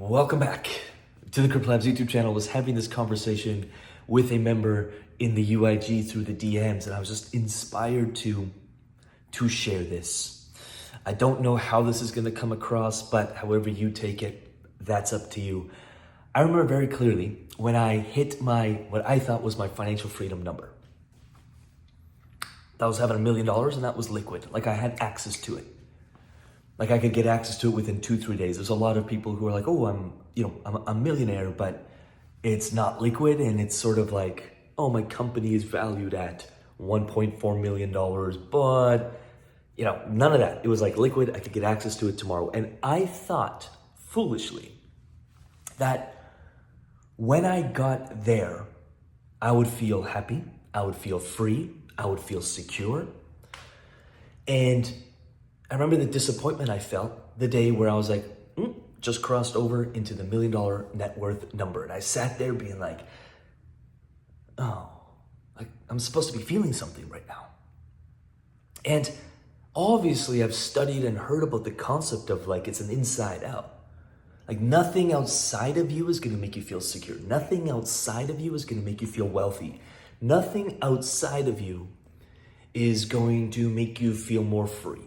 Welcome back to the CryptoLabs YouTube channel. I was having this conversation with a member in the UIG through the DMs, and I was just inspired to share this. I don't know how this is going to come across, but however you take it, that's up to you. I remember very clearly when I hit what I thought was my financial freedom number. That was having $1 million, and that was liquid. Like I had access to it. Like I could get access to it within 2-3 days. There's a lot of people who are like, oh, I'm a millionaire, but it's not liquid. And it's sort of like, oh, my company is valued at $1.4 million, but none of that. It was like liquid. I could get access to it tomorrow. And I thought foolishly that when I got there, I would feel happy. I would feel free. I would feel secure. And I remember the disappointment I felt the day where I was like, just crossed over into the $1 million net worth number. And I sat there being like, oh, like I'm supposed to be feeling something right now. And obviously I've studied and heard about the concept of like, it's an inside out. Like nothing outside of you is going to make you feel secure. Nothing outside of you is going to make you feel wealthy. Nothing outside of you is going to make you feel more free.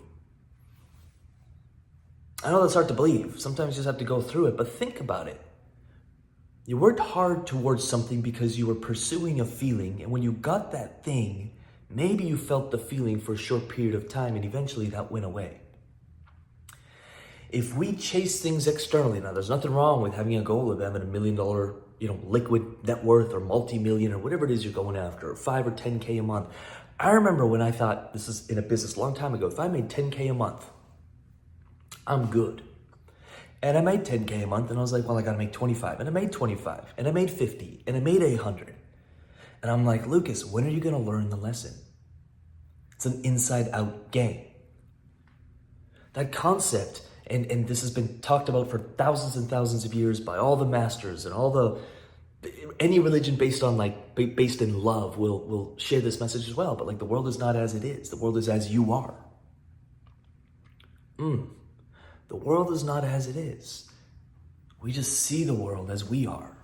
I know that's hard to believe. Sometimes you just have to go through it, but think about it. You worked hard towards something because you were pursuing a feeling, and when you got that thing, maybe you felt the feeling for a short period of time, and eventually that went away. If we chase things externally, now there's nothing wrong with having a goal of having $1 million, liquid net worth or multi-million or whatever it is you're going after, or 5 or 10K a month. I remember when I thought, this is in a business a long time ago, if I made 10K a month, I'm good. And I made 10K a month and I was like, well, I gotta make 25. And I made 25 and I made 50 and I made 100. And I'm like, Lucas, when are you gonna learn the lesson? It's an inside out game. That concept, and this has been talked about for thousands and thousands of years by all the masters and any religion based in love will share this message as well. But like the world is not as it is. The world is as you are. The world is not as it is. We just see the world as we are.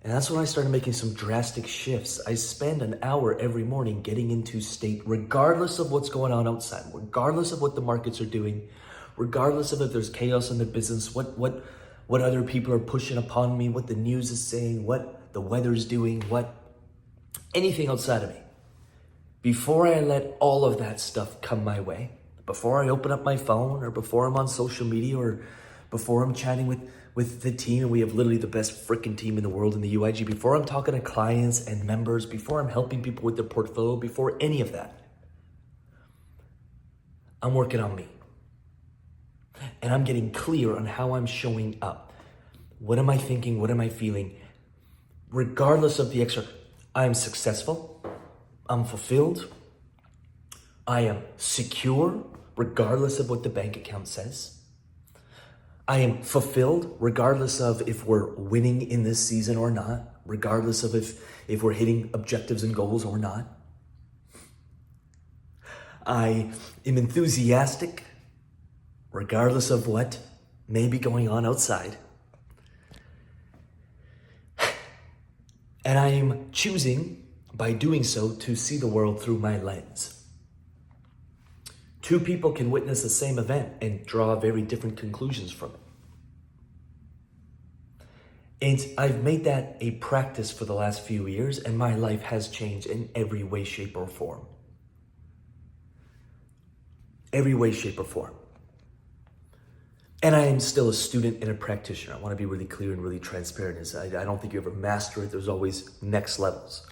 And that's when I started making some drastic shifts. I spend an hour every morning getting into state, regardless of what's going on outside, regardless of what the markets are doing, regardless of if there's chaos in the business, what other people are pushing upon me, what the news is saying, what the weather's doing, anything outside of me. Before I let all of that stuff come my way, before I open up my phone or before I'm on social media or before I'm chatting with the team, and we have literally the best freaking team in the world in the UIG, before I'm talking to clients and members, before I'm helping people with their portfolio, before any of that, I'm working on me. And I'm getting clear on how I'm showing up. What am I thinking? What am I feeling? Regardless of the extra, I'm successful. I'm fulfilled. I am secure, regardless of what the bank account says. I am fulfilled, regardless of if we're winning in this season or not, regardless of if we're hitting objectives and goals or not. I am enthusiastic, regardless of what may be going on outside. And I am choosing, by doing so, to see the world through my lens. Two people can witness the same event and draw very different conclusions from it. And I've made that a practice for the last few years, and my life has changed in every way, shape, or form. Every way, shape, or form. And I am still a student and a practitioner. I want to be really clear and really transparent. I don't think you ever master it. There's always next levels.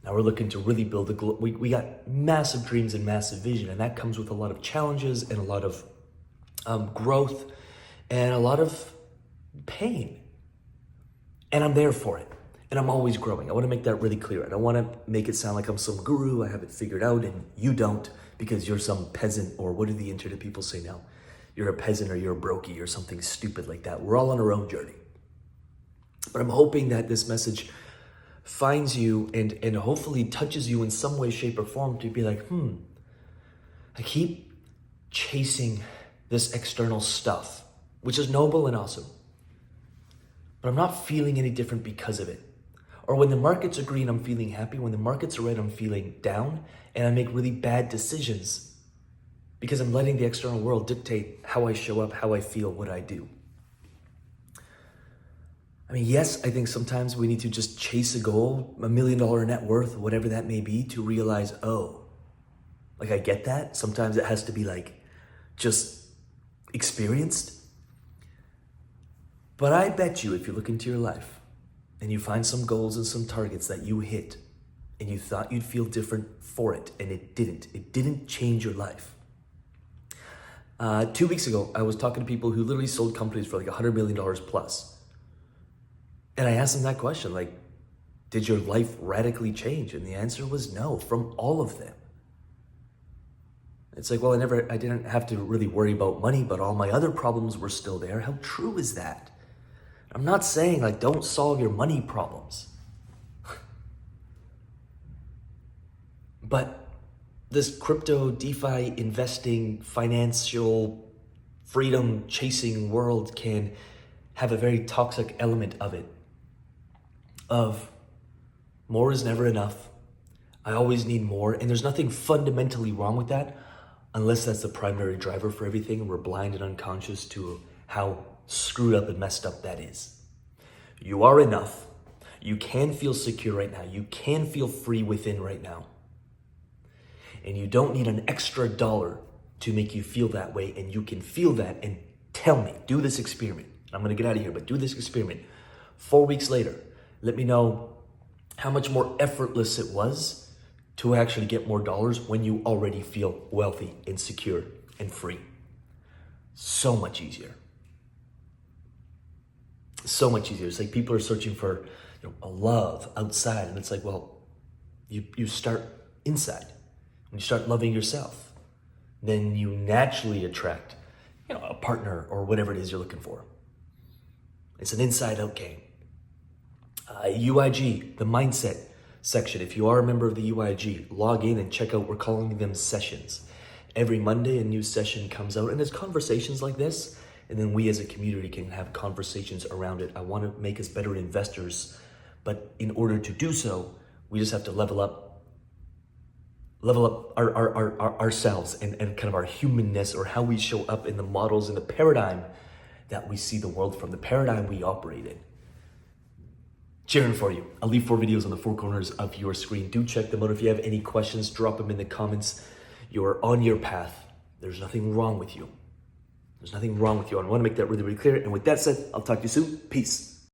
Now we're looking to really build we got massive dreams and massive vision, and that comes with a lot of challenges and a lot of growth and a lot of pain. And I'm there for it, and I'm always growing. I want to make that really clear. I don't want to make it sound like I'm some guru, I have it figured out, and you don't because you're some peasant, or what do the internet people say now? You're a peasant or you're a brokey or something stupid like that. We're all on our own journey. But I'm hoping that this message finds you and hopefully touches you in some way, shape, or form to be like, I keep chasing this external stuff which is noble and awesome. But I'm not feeling any different because of it. Or when the markets are green, I'm feeling happy. When the markets are red, I'm feeling down, and I make really bad decisions because I'm letting the external world dictate how I show up, how I feel, what I do. I mean, yes, I think sometimes we need to just chase a goal, $1 million net worth, whatever that may be, to realize, oh, like I get that. Sometimes it has to be like just experienced. But I bet you if you look into your life and you find some goals and some targets that you hit and you thought you'd feel different for it, and it didn't change your life. 2 weeks ago, I was talking to people who literally sold companies for like $100 million plus. And I asked them that question, like, did your life radically change? And the answer was no, from all of them. It's like, well, I didn't have to really worry about money, but all my other problems were still there. How true is that? I'm not saying like, don't solve your money problems. But this crypto, DeFi, investing, financial freedom chasing world can have a very toxic element of it. Of more is never enough. I always need more. And there's nothing fundamentally wrong with that unless that's the primary driver for everything and we're blind and unconscious to how screwed up and messed up that is. You are enough. You can feel secure right now. You can feel free within right now. And you don't need an extra dollar to make you feel that way. And you can feel that and tell me, do this experiment. I'm going to get out of here, but do this experiment. 4 weeks later, let me know how much more effortless it was to actually get more dollars when you already feel wealthy and secure and free. So much easier. So much easier. It's like people are searching for a love outside, and it's like, well, you start inside. When you start loving yourself, then you naturally attract a partner or whatever it is you're looking for. It's an inside-out game. UIG, the mindset section. If you are a member of the UIG, log in and check out, we're calling them sessions. Every Monday, a new session comes out, and there's conversations like this, and then we as a community can have conversations around it. I want to make us better investors, but in order to do so, we just have to level up ourselves and kind of our humanness, or how we show up in the models and the paradigm that we see the world from, the paradigm we operate in. Cheering for you. I'll leave 4 videos on the 4 corners of your screen. Do check them out. If you have any questions, drop them in the comments. You're on your path. There's nothing wrong with you. There's nothing wrong with you. I want to make that really, really clear. And with that said, I'll talk to you soon. Peace.